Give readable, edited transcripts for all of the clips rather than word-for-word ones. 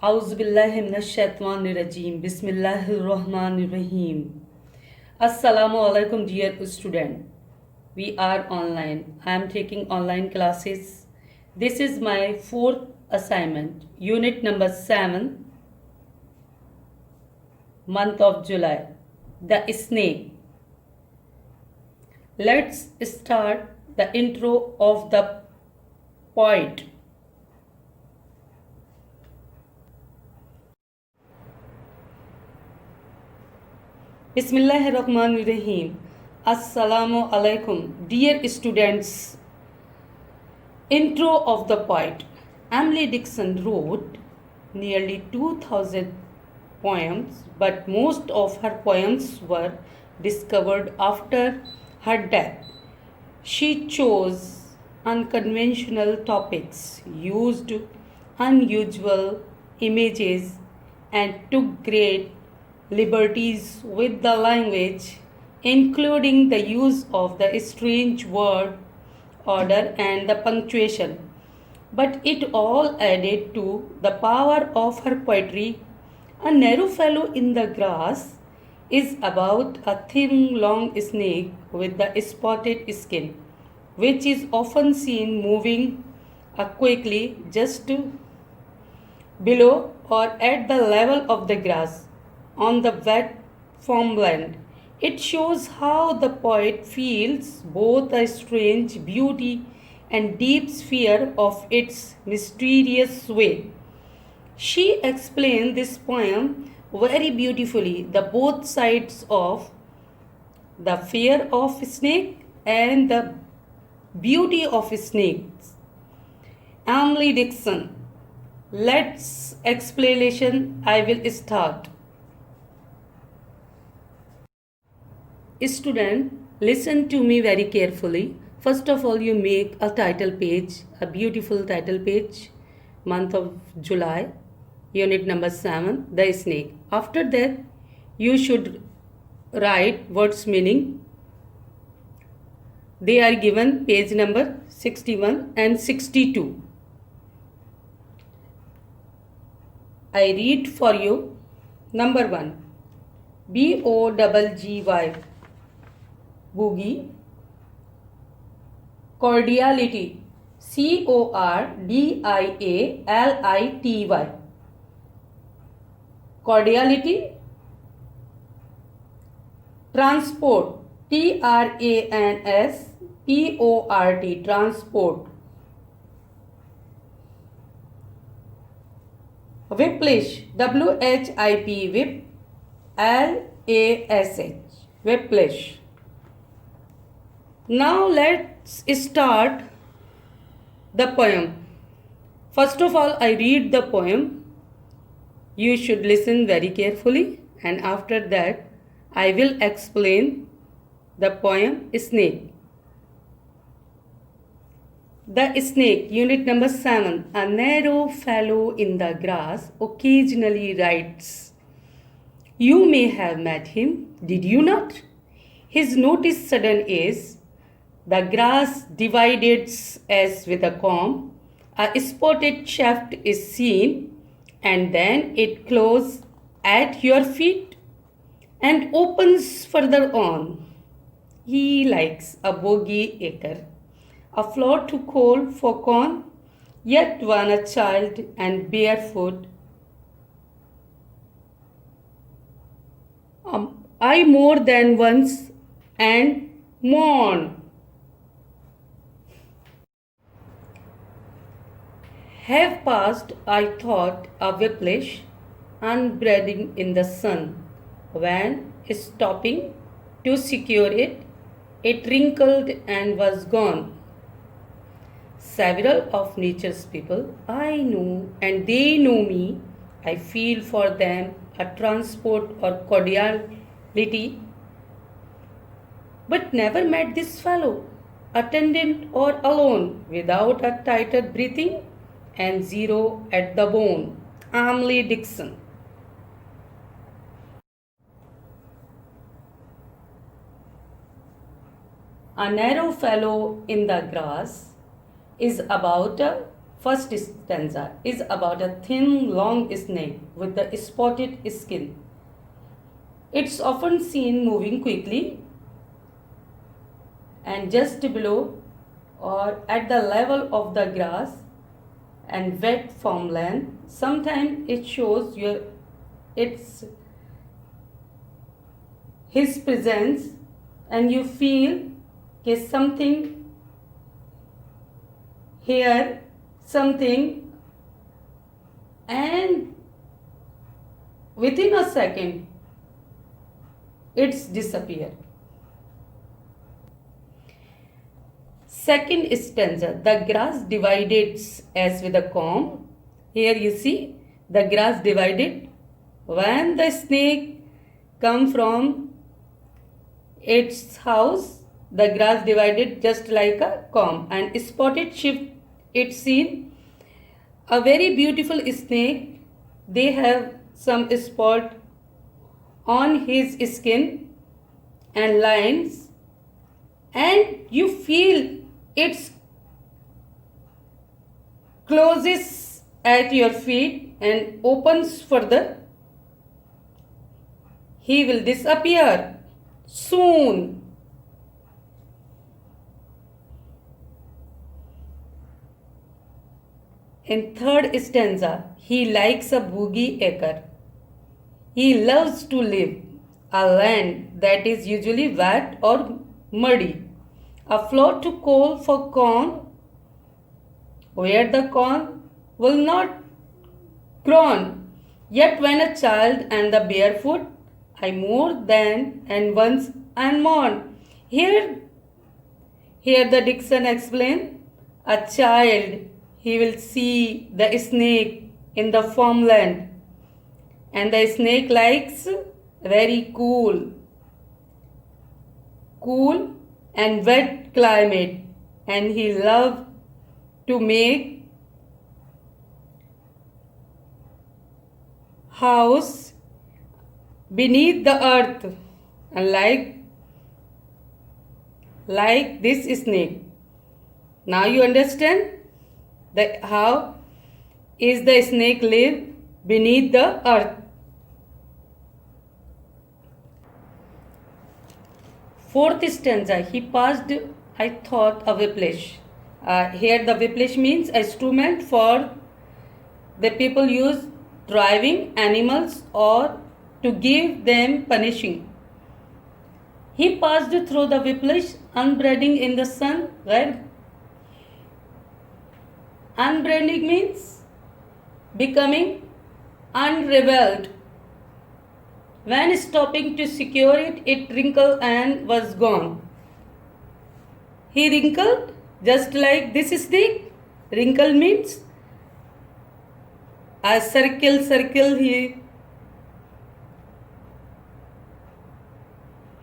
Auzubillahiminash-shaytanir-rajim. Bismillahir-rahmanir-rahim. Assalamu alaikum, dear student. We are online. I am taking online classes. This is my fourth assignment, unit number 7, month of July. The snake. Let's start the intro of the poet. Bismillahirrahmanirrahim. Assalamu alaikum, dear students. Intro of the poet. Emily Dickinson wrote nearly 2000 poems, but most of her poems were discovered after her death. She chose unconventional topics, used unusual images, and took great liberties with the language, including the use of the strange word order and the punctuation. But it all added to the power of her poetry. A Narrow Fellow in the Grass is about a thin, long snake with the spotted skin, which is often seen moving quickly just below or at the level of the grass on the wet farmland. It shows how the poet feels both a strange beauty and deep fear of its mysterious way. She explained this poem very beautifully, the both sides of the fear of snake and the beauty of snakes. Emily Dickinson. Let's explanation. I will start. Student, listen to me very carefully. First of all, you make a title page, a beautiful title page, month of July, unit number 7, the snake. After that, you should write words meaning. They are given page number 61 and 62. I read for you. Number 1, BOGGY. Boogie. Cordiality. CORDIALITY. Cordiality. Transport. TRANSPORT. Transport. Whiplash. WHIP. Whip. LASH. Whiplash. Now let's start the poem. First of all, I read the poem. You should listen very carefully, and after that, I will explain the poem Snake. The snake, unit number 7. A narrow fellow in the grass occasionally writes. You may have met him, did you not? His notice sudden is. The grass divided as with a comb, a spotted shaft is seen, and then it closes at your feet and opens further on. He likes a bogey acre, a floor to call for corn, yet one a child and barefoot. I more than once and mourn. Have passed, I thought, a whiplash, unbreathing in the sun. When, stopping to secure it, it wrinkled and was gone. Several of nature's people I know and they know me. I feel for them a transport or cordiality, but never met this fellow, attendant or alone, without a tighter breathing and zero at the bone. Emily Dickinson. A Narrow Fellow in the Grass is about a First stanza is about a thin, long snake with a spotted skin. It's often seen moving quickly and just below or at the level of the grass and wet farmland. Sometimes it shows it's his presence and you feel something here, something, and within a second it's disappear. Second stanza, the grass divided as with a comb. Here you see the grass divided. When the snake come from its house, the grass divided just like a comb, and spotted shift it seen. A very beautiful snake. They have some spot on his skin and lines, and you feel it's closes at your feet and opens further. He will disappear soon. In third stanza, he likes a boogie acre. He loves to live a land that is usually wet or muddy, a floor to coal for corn, where the corn will not grow. Yet when a child and the barefoot, I more than and once and mourn. Here the Dixon explain, a child, he will see the snake in the farmland, and the snake likes very cool and wet climate, and he love to make house beneath the earth, and like this snake. Now you understand how is the snake live beneath the earth. Fourth stanza, he passed, I thought, a whiplash. Here the whiplash means a instrument for the people use driving animals or to give them punishing. He passed through the whiplash, unbraiding in the sun. Where unbraiding means becoming unraveled. When stopping to secure it, it wrinkled and was gone. He wrinkled just like this snake. Wrinkle means a circle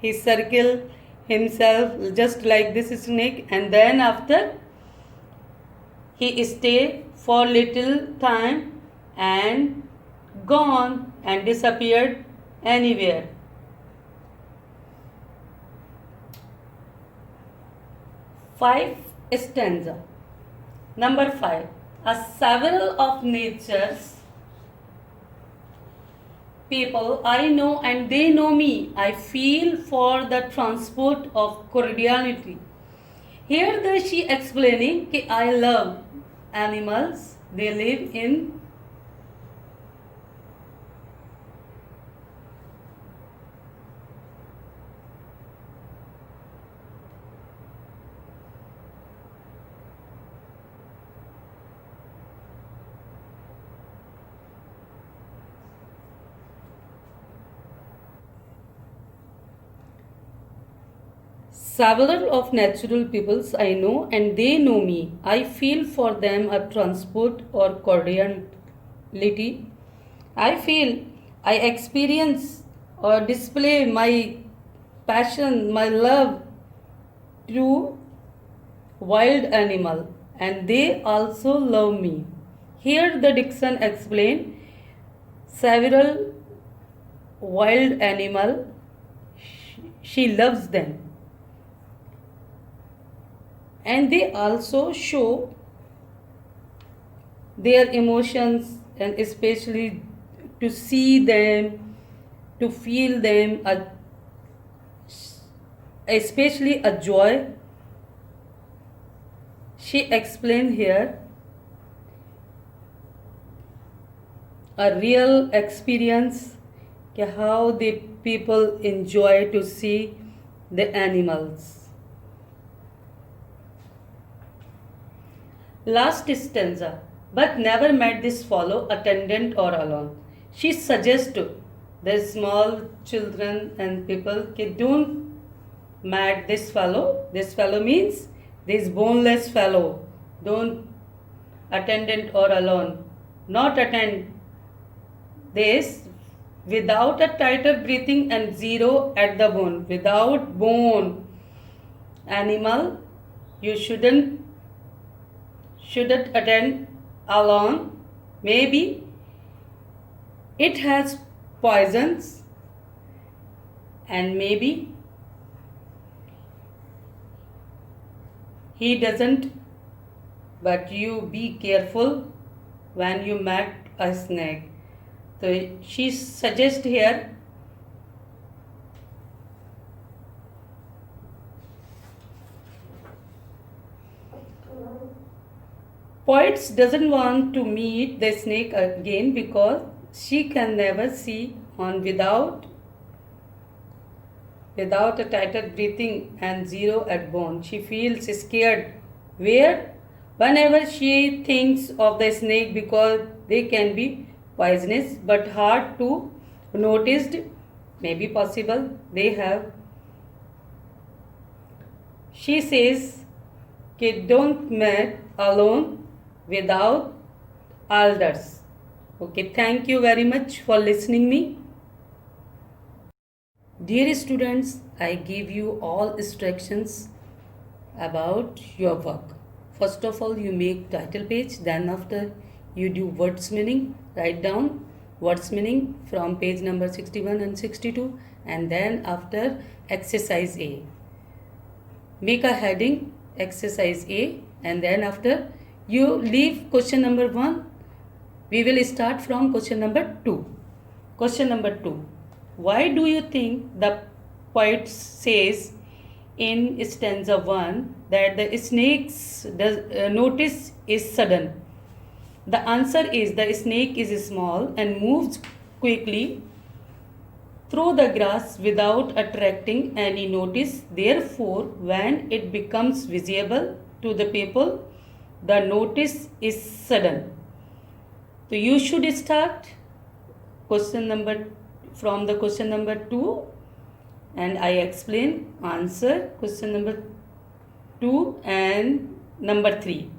he circle himself just like this snake, and then after he stay for little time and gone and disappeared anywhere. Five stanza. Number 5. Several of nature's people I know and they know me. I feel for the transport of cordiality. Here she explaining that I love animals. They live in several of natural peoples I know and they know me. I feel for them a transport or cordiality. I feel, I experience or display my passion, my love to wild animal, and they also love me. Here the Dixon explained several wild animal, she loves them, and they also show their emotions, and especially to see them, to feel them, especially a joy. She explained here a real experience how the people enjoy to see the animals. Last stanza, but never met this fellow attendant or alone. She suggests to the small children and people, don't met this fellow. This fellow means this boneless fellow. Don't attendant or alone. Not attend this without a tighter breathing and zero at the bone. Without bone animal, you shouldn't attend alone. Maybe it has poisons, and maybe he doesn't, but you be careful when you met a snake. So she suggests here Poets doesn't want to meet the snake again because she can never see on without a tighter breathing and zero at bone. She feels scared whenever she thinks of the snake because they can be poisonous but hard to noticed. Maybe possible they have. She says, don't met alone without elders. Okay, thank you very much for listening me. Dear students, I give you all instructions about your work. First of all, you make title page, then after you do words meaning, write down words meaning from page number 61 and 62, and then after exercise A. Make a heading exercise A, and then after you leave question number 1. We will start from question number 2. Question number 2. Why do you think the poet says in stanza 1 that the snake's notice is sudden? The answer is the snake is small and moves quickly through the grass without attracting any notice. Therefore, when it becomes visible to the people, the notice is sudden. So you should start question number 2, and I explain answer question number 2 and number 3.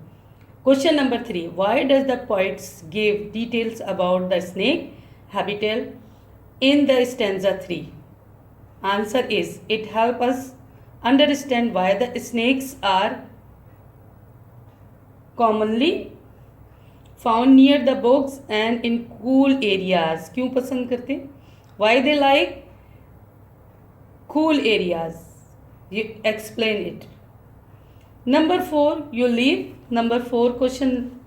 Question number 3. Why does the poets give details about the snake habitat in the stanza 3? Answer is, it helps us understand why the snakes are commonly found near the bogs and in cool areas. क्यों पसंद करते? Why they like cool areas? You explain it. Number 4, you leave number 4 question.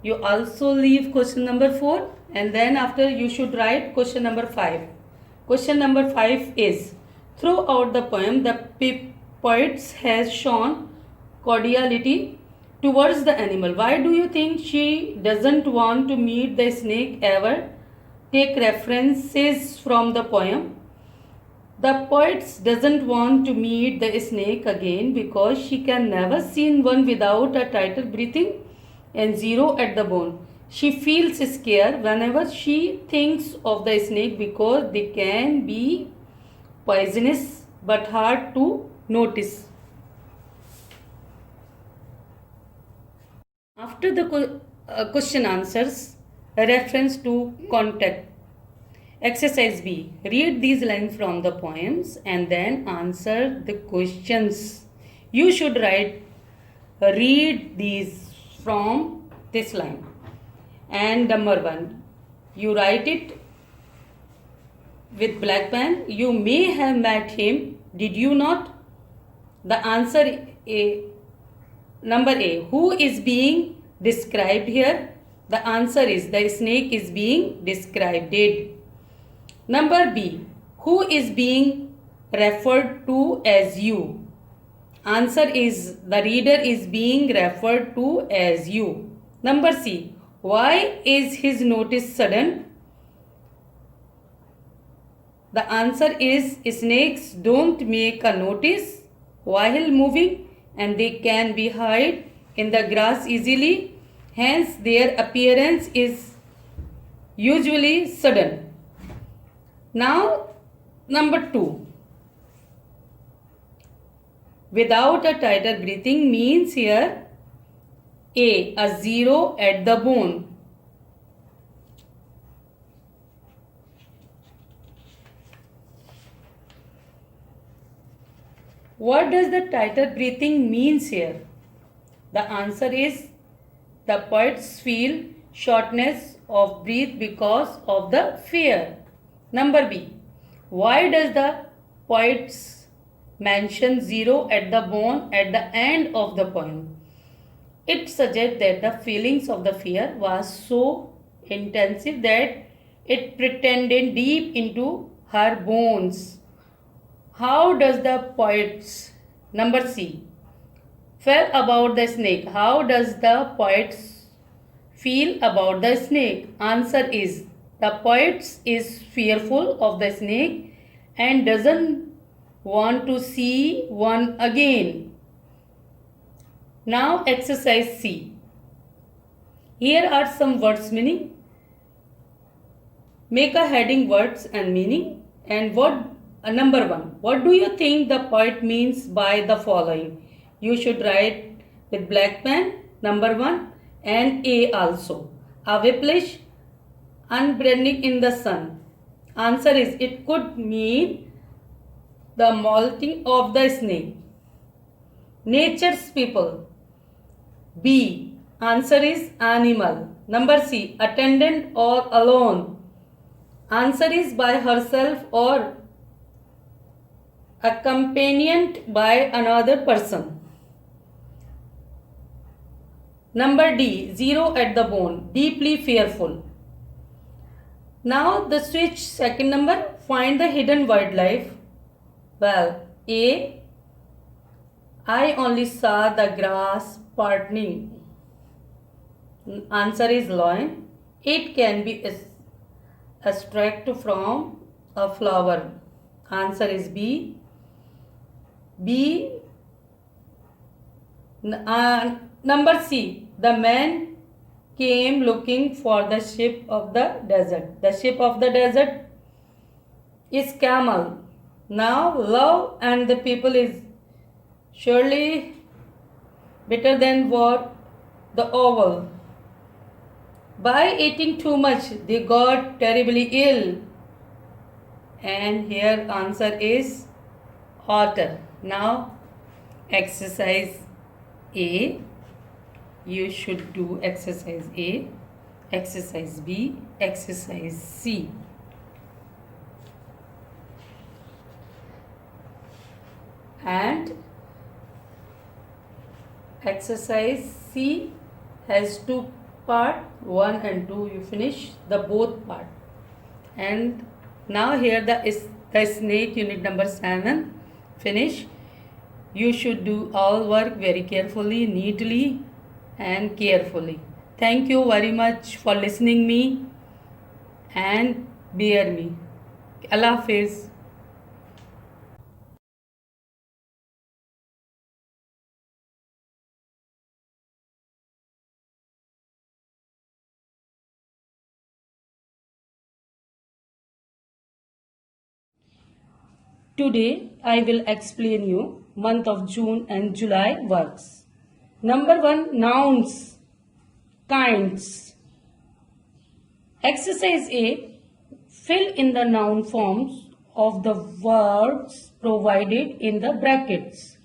You also leave question number 4, and then after you should write question number 5. Question number 5 is, throughout the poem, the poet has shown cordiality towards the animal. Why do you think she doesn't want to meet the snake ever? Take references from the poem. The poet doesn't want to meet the snake again because she can never see one without a tighter breathing and zero at the bone. She feels scared whenever she thinks of the snake because they can be poisonous but hard to notice. After the question answers, a reference to contact. Exercise B. Read these lines from the poems and then answer the questions. You should read these from this line. And number 1, you write it with black pen. You may have met him. Did you not? The answer A. Number A. Who is being described here? The answer is the snake is being described. Number B. Who is being referred to as you? Answer is the reader is being referred to as you. Number C. Why is his notice sudden? The answer is snakes don't make a notice while moving and they can be hide in the grass easily. Hence their appearance is usually sudden. Now number 2. Without a tighter breathing means here a zero at the bone. What does the tighter breathing means here? The answer is the poets feel shortness of breath because of the fear. Number B. Why does the poets mention zero at the bone at the end of the poem? It suggests that the feelings of the fear was so intensive that it pretended deep into her bones. How does the poets, number C, feel about the snake? How does the poets feel about the snake? Answer is the poets is fearful of the snake and doesn't want to see one again. Now exercise C. Here are some words meaning. Make a heading words and meaning. And number 1. What do you think the poet means by the following? You should write with black pen. Number 1 and A also. A whiplash, unburning in the sun. Answer is it could mean the molting of the snake. Nature's people. B. Answer is animal. Number C. Attendant or alone. Answer is by herself or accompanied by another person. Number D. Zero at the bone. Deeply fearful. Now the switch second number. Find the hidden wildlife. Well, A. I only saw the grass parting. Answer is loin. It can be extracted from a flower. Answer is B. B. Number C. The man came looking for the sheep of the desert. The sheep of the desert is camel. Now love and the people is surely better than war the owl. By eating too much, they got terribly ill. And here answer is otter. Now exercise A. You should do exercise A, exercise B, exercise C. And exercise C has two part, 1 and 2 you finish the both part. And now here the snake unit number 7 finish. You should do all work very carefully, neatly and carefully. Thank you very much for listening me and bear me. Allah Hafiz. Today I will explain you month of June and July works. Number 1, nouns, kinds. Exercise A, fill in the noun forms of the words provided in the brackets.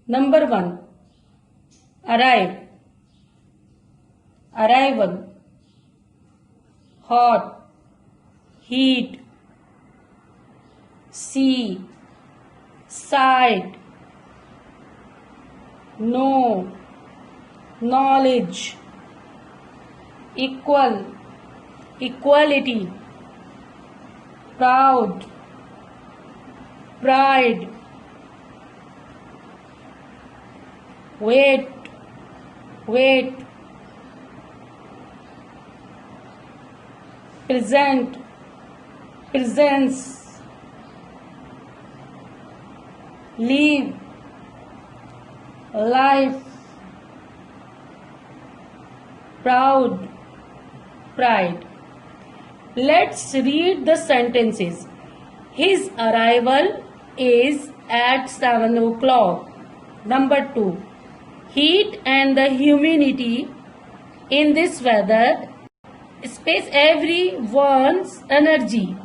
Number 1, arrive, arrival, hot, heat, see, sight, know, knowledge, equal, equality, proud, pride, wait, wait, present, presence, live, life, proud, pride. Let's read the sentences. His arrival is at 7 o'clock. Number 2. Heat and the humidity in this weather space everyone's energy.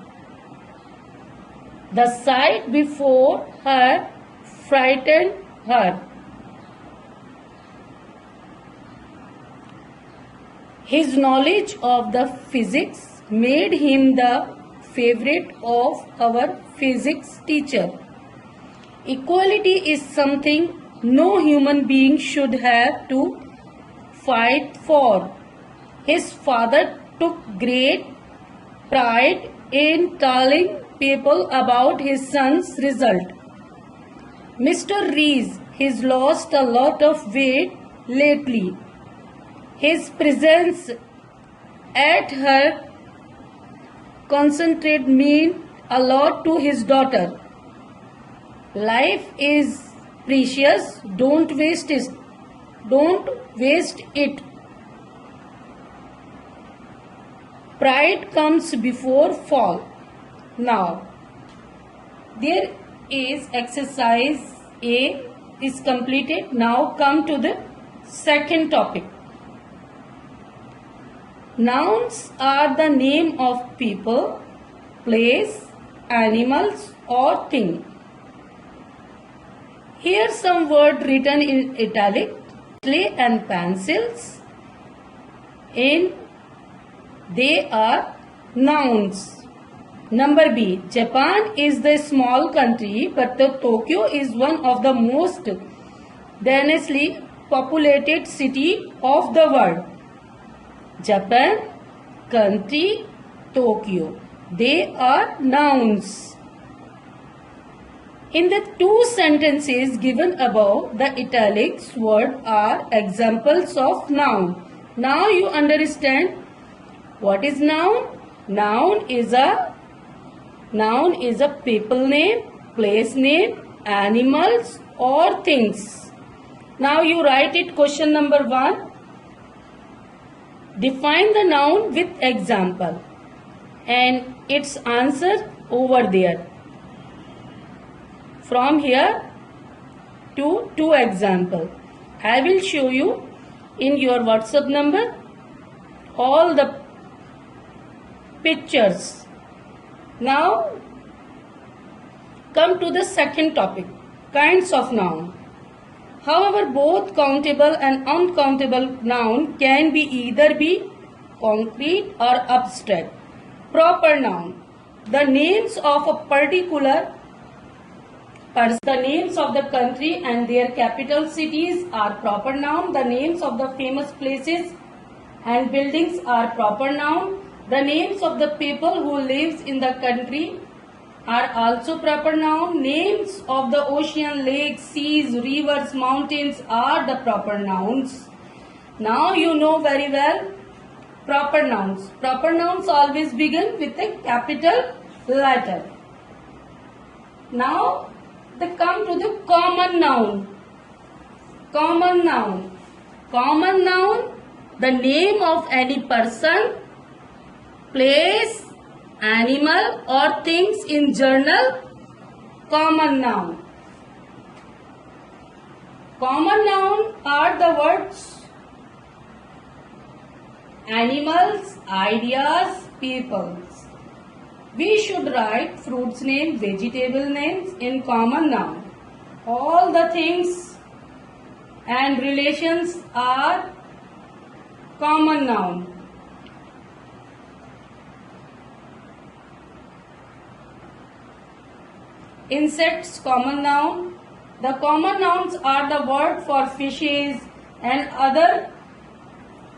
The sight before her frightened her. His knowledge of the physics made him the favorite of our physics teacher. Equality is something no human being should have to fight for. His father took great pride in telling people about his son's result. Mr. Rees has lost a lot of weight lately. His presence at her concentrate meant a lot to his daughter. Life is precious, don't waste it. Don't waste it. Pride comes before fall. Now, there is exercise A is completed. Now come to the second topic. Nouns are the name of people, place, animals or thing. Here some word written in italic, clay and pencils. They are nouns. Number B. Japan is the small country, but the Tokyo is one of the most densely populated city of the world. Japan, country, Tokyo. They are nouns. In the two sentences given above, the italics words are examples of noun. Now you understand what is noun? Noun is a people name, place name, animals or things. Now you write it question number 1. Define the noun with example and its answer over there. From here to 2 example. I will show you in your WhatsApp number all the pictures. Now come to the second topic, kinds of noun. However, both countable and uncountable noun can be either be concrete or abstract. Proper noun. The names of a particular person, the names of the country and their capital cities are proper noun. The names of the famous places and buildings are proper noun. The names of the people who lives in the country are also proper noun. Names of the ocean, lakes, seas, rivers, mountains are the proper nouns. Now you know very well proper nouns. Proper nouns always begin with a capital letter. Now they come to the common noun. Common noun. Common noun, the name of any person, place, animal or things in general. Common noun. Common noun are the words animals, ideas, peoples. We should write fruits name, vegetable names in common noun. All the things and relations are common noun. Insects, common noun. The common nouns are the word for fishes, and other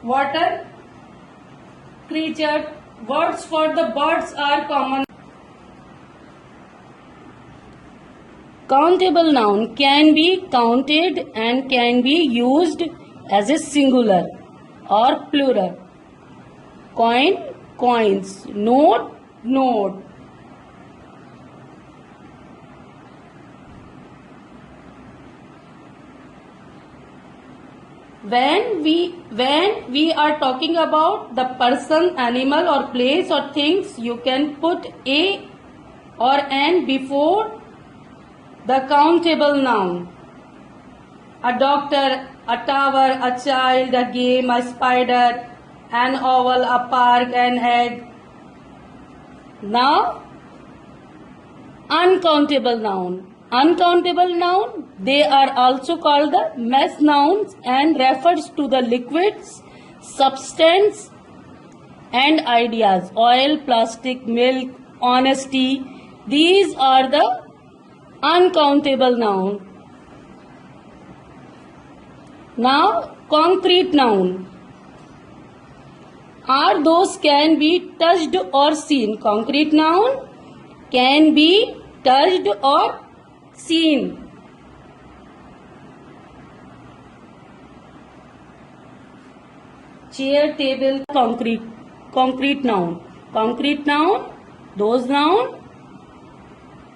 water creature. Words for the birds are common. Countable noun can be counted and can be used as a singular or plural. Coin, coins. Note, note. When we are talking about the person, animal or place or things, you can put a or an before the countable noun. A doctor, a tower, a child, a game, a spider, an oval, a park, an egg. Now, uncountable noun. Uncountable noun, they are also called the mass nouns and refers to the liquids, substance and ideas. Oil, plastic, milk, honesty. These are the uncountable noun. Now, concrete noun are those can be touched or seen. Concrete noun can be touched or seen. Chair, table, concrete noun. Concrete noun, those noun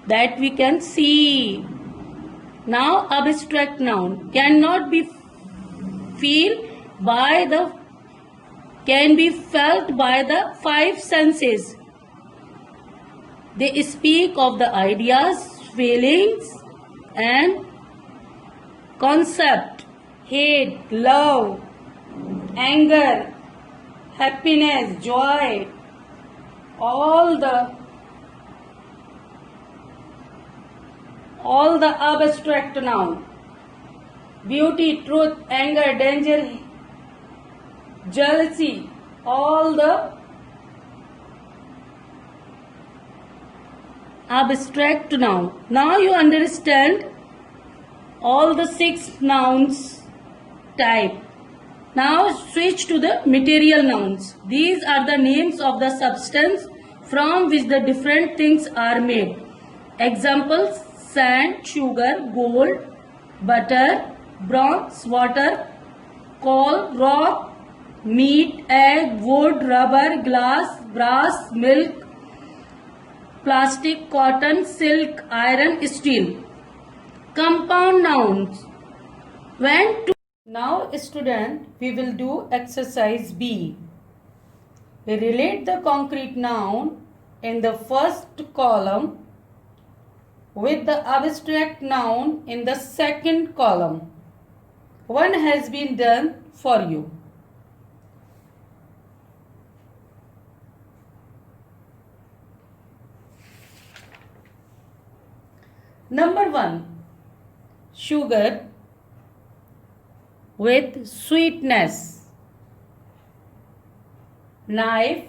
that we can see. Now, abstract noun cannot be can be felt by the five senses. They speak of the ideas, feelings and concept. Hate, love, anger, happiness, joy, all the abstract noun. Beauty, truth, anger, danger, jealousy, all the abstract noun. Now you understand all the 6 nouns type. Now switch to the material nouns. These are the names of the substance from which the different things are made. Examples: sand, sugar, gold, butter, bronze, water, coal, rock, meat, egg, wood, rubber, glass, brass, milk, plastic, cotton, silk, iron, steel. Compound nouns. Now, student, we will do exercise B. We relate the concrete noun in the first column with the abstract noun in the second column. One has been done for you. Number 1. Sugar with sweetness. Knife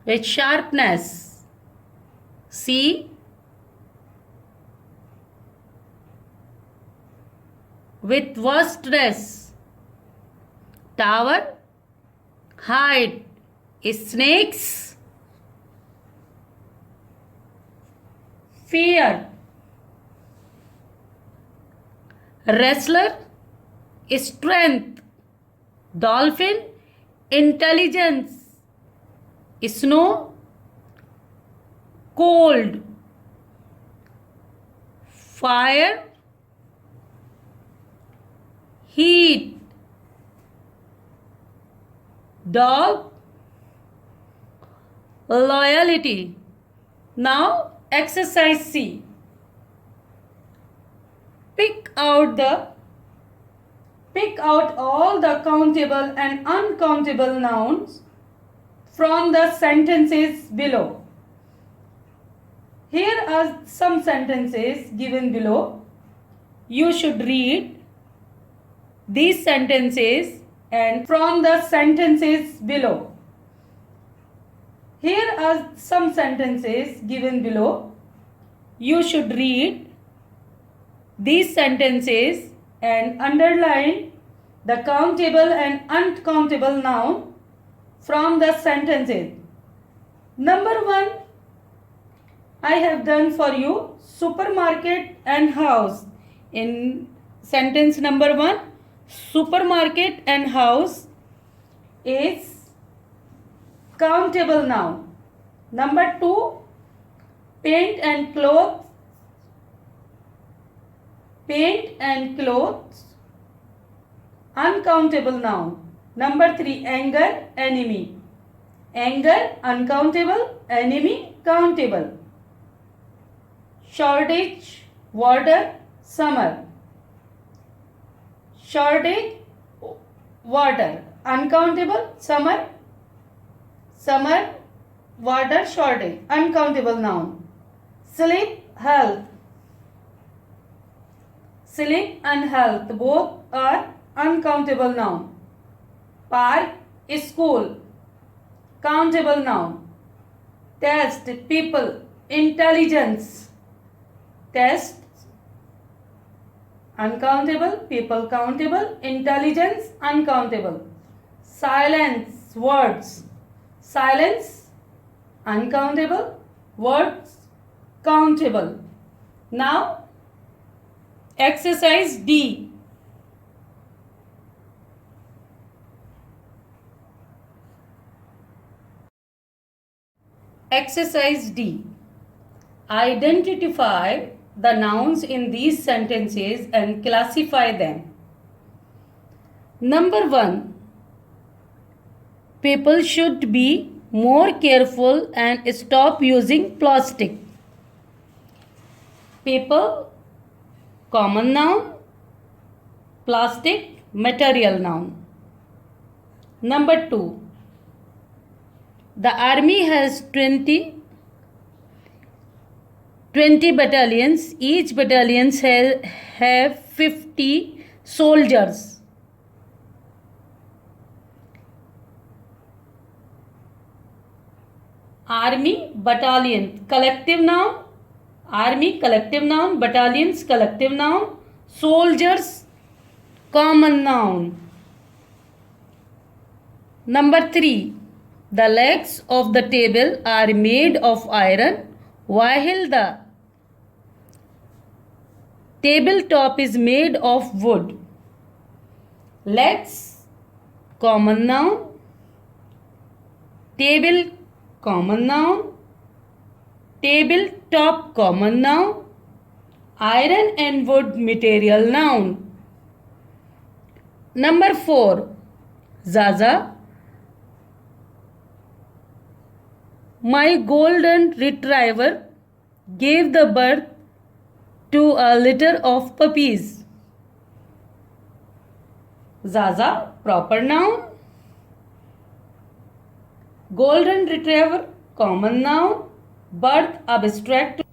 with sharpness. C. With vastness. Tower, height. Snakes, fear. Wrestler, strength. Dolphin, intelligence. Snow, cold. Fire, heat. Dog, loyalty. Now exercise C. Pick out all the countable and uncountable nouns from the sentences below. Here are some sentences given below. 1. You should read these sentences and from the sentences below. Here are some sentences given below. You should read these sentences and underline the countable and uncountable noun from the sentences. Number 1, I have done for you supermarket and house. In sentence number 1, supermarket and house is countable noun. Number 2, paint and clothes. Paint and clothes, uncountable noun. Number 3, anger, enemy. Anger, uncountable, enemy, countable. Shortage, water, summer. Shortage, water, uncountable, summer. Summer, water, shortage, uncountable noun. Sleep, health. Sleep and health both are uncountable noun. Park, school, countable noun. Test, people, intelligence. Test, uncountable, people countable, intelligence uncountable. Silence, words. Silence, uncountable, words countable. Now, exercise D. Exercise D. Identify the nouns in these sentences and classify them. Number 1. People should be more careful and stop using plastic. People, common noun. Plastic, material noun. Number 2. The army has 20 battalions. Each battalion have 50 soldiers. Army, battalion, collective noun. Army, collective noun. Battalions, collective noun. Soldiers, common noun. Number 3. The legs of the table are made of iron, while the tabletop is made of wood. Legs, common noun. Table, common noun. Tabletop, common noun. Iron and wood, material noun. Number 4. Zaza, my golden retriever, gave the birth to a litter of puppies. Zaza, proper noun. Golden retriever, common noun. Birth, abstract